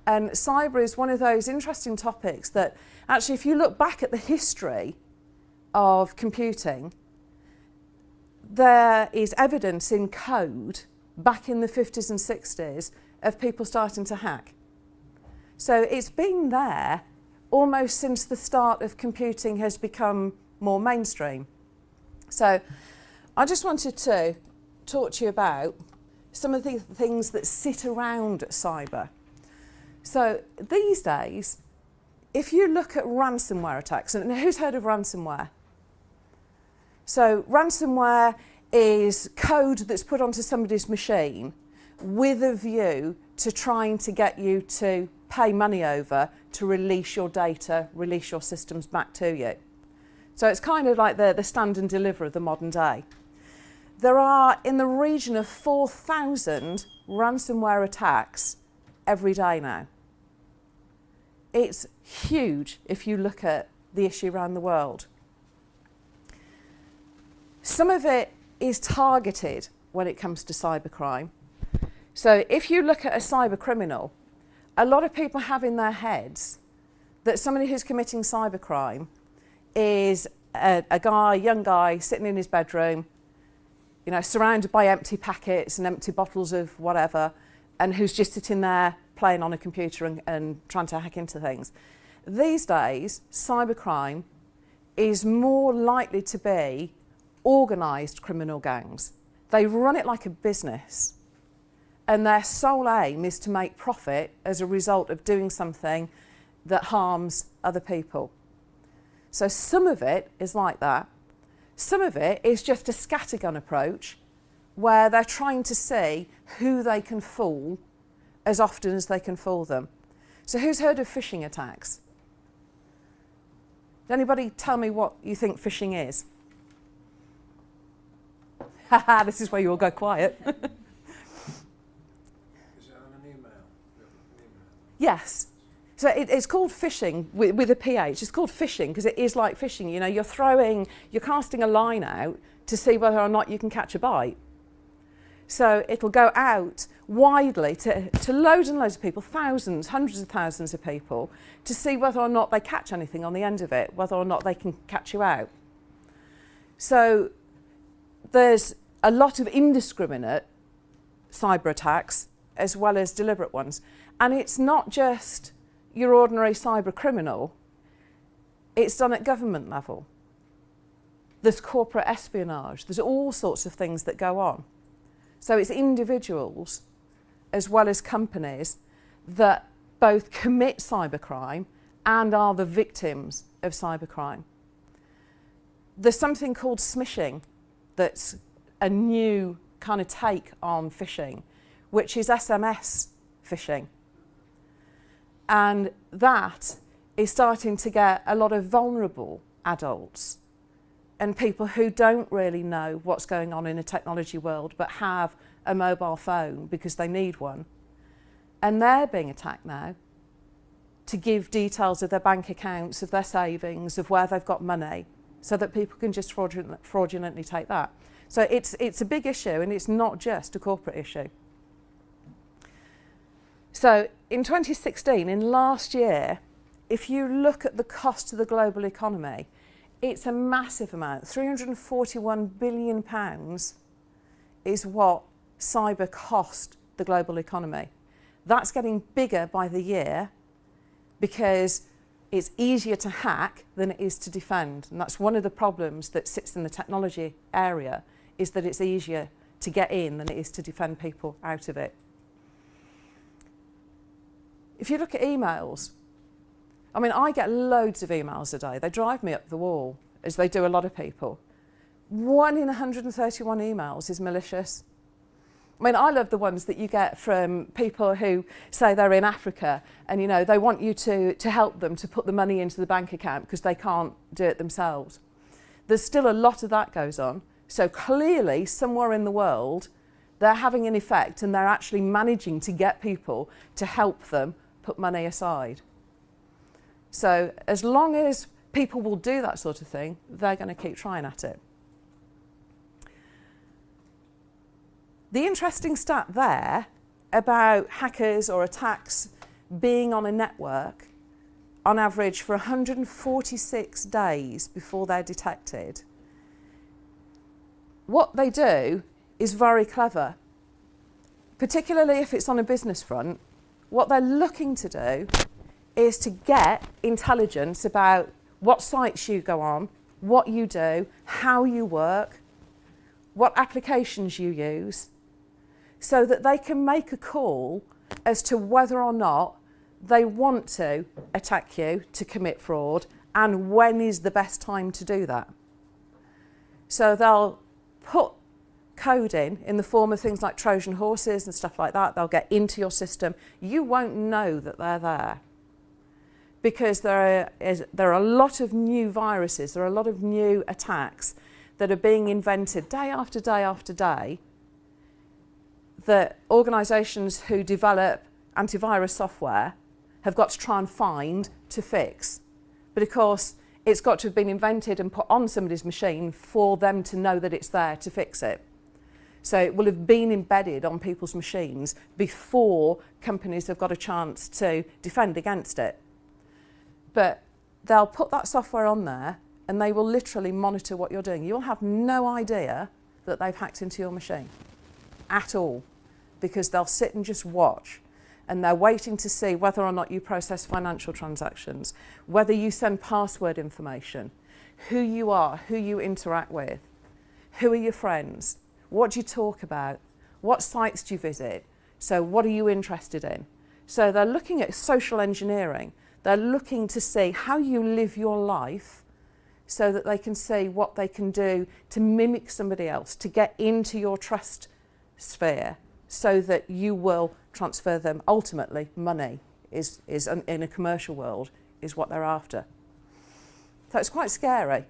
And cyber is one of those interesting topics that actually, if you look back at the history of computing, there is evidence in code back in the 50s and 60s of people starting to hack. So it's been there almost since the start of computing has become more mainstream. So I just wanted to talk to you about some of the things that sit around cyber. So these days, if you look at ransomware attacks, and who's heard of ransomware? So ransomware is code that's put onto somebody's machine with a view to trying to get you to pay money over to release your data, release your systems back to you. So it's kind of like the stand and deliver of the modern day. There are in the region of 4,000 ransomware attacks every day now. It's huge if you look at the issue around the world. Some of it is targeted when it comes to cybercrime. So if you look at a cyber criminal, a lot of people have in their heads that somebody who's committing cybercrime is a young guy sitting in his bedroom, you know, surrounded by empty packets and empty bottles of whatever, and who's just sitting there playing on a computer and trying to hack into things. These days, cybercrime is more likely to be organised criminal gangs. They run it like a business, and their sole aim is to make profit as a result of doing something that harms other people. So some of it is like that. Some of it is just a scattergun approach where they're trying to see who they can fool as often as they can fool them. So who's heard of phishing attacks? Does anybody tell me what you think phishing is? Haha, this is where you all go quiet. Is it on an email? Yes. So it's called phishing with a PH. It's called phishing because it is like fishing. You know, you're casting a line out to see whether or not you can catch a bite. So it'll go out widely to loads and loads of people, thousands, hundreds of thousands of people, to see whether or not they catch anything on the end of it, whether or not they can catch you out. So there's a lot of indiscriminate cyber attacks as well as deliberate ones. And it's not just your ordinary cyber criminal, it's done at government level. There's corporate espionage, there's all sorts of things that go on. So it's individuals as well as companies that both commit cybercrime and are the victims of cybercrime. There's something called smishing that's a new kind of take on phishing, which is SMS phishing. And that is starting to get a lot of vulnerable adults and people who don't really know what's going on in a technology world but have a mobile phone because they need one. And they're being attacked now to give details of their bank accounts, of their savings, of where they've got money, so that people can just fraudulently take that. So it's a big issue, and it's not just a corporate issue. So in 2016, in last year, if you look at the cost to the global economy, it's a massive amount. £341 billion is what cyber cost the global economy. That's getting bigger by the year because it's easier to hack than it is to defend. And that's one of the problems that sits in the technology area, is that it's easier to get in than it is to defend people out of it. If you look at emails, I mean, I get loads of emails a day. They drive me up the wall, as they do a lot of people. 1 in 131 emails is malicious. I mean, I love the ones that you get from people who say they're in Africa and, you know, they want you to help them to put the money into the bank account because they can't do it themselves. There's still a lot of that goes on. So clearly, somewhere in the world, they're having an effect and they're actually managing to get people to help them put money aside. So as long as people will do that sort of thing, they're going to keep trying at it. The interesting stat there about hackers or attacks being on a network on average for 146 days before they're detected. What they do is very clever, particularly if it's on a business front. What they're looking to do is to get intelligence about what sites you go on, what you do, how you work, what applications you use, so that they can make a call as to whether or not they want to attack you to commit fraud and when is the best time to do that. So they'll put code in the form of things like Trojan horses and stuff like that. They'll get into your system. You won't know that they're there because there are a lot of new viruses, there are a lot of new attacks that are being invented day after day after day that organisations who develop antivirus software have got to try and find to fix. But of course, it's got to have been invented and put on somebody's machine for them to know that it's there to fix it. So it will have been embedded on people's machines before companies have got a chance to defend against it. But they'll put that software on there and they will literally monitor what you're doing. You'll have no idea that they've hacked into your machine at all, because they'll sit and just watch. And they're waiting to see whether or not you process financial transactions, whether you send password information, who you are, who you interact with, who are your friends, what do you talk about, what sites do you visit, so what are you interested in. So they're looking at social engineering. They're looking to see how you live your life so that they can see what they can do to mimic somebody else, to get into your trust sphere, so that you will transfer them. Ultimately, money is in a commercial world is what they're after. So it's quite scary.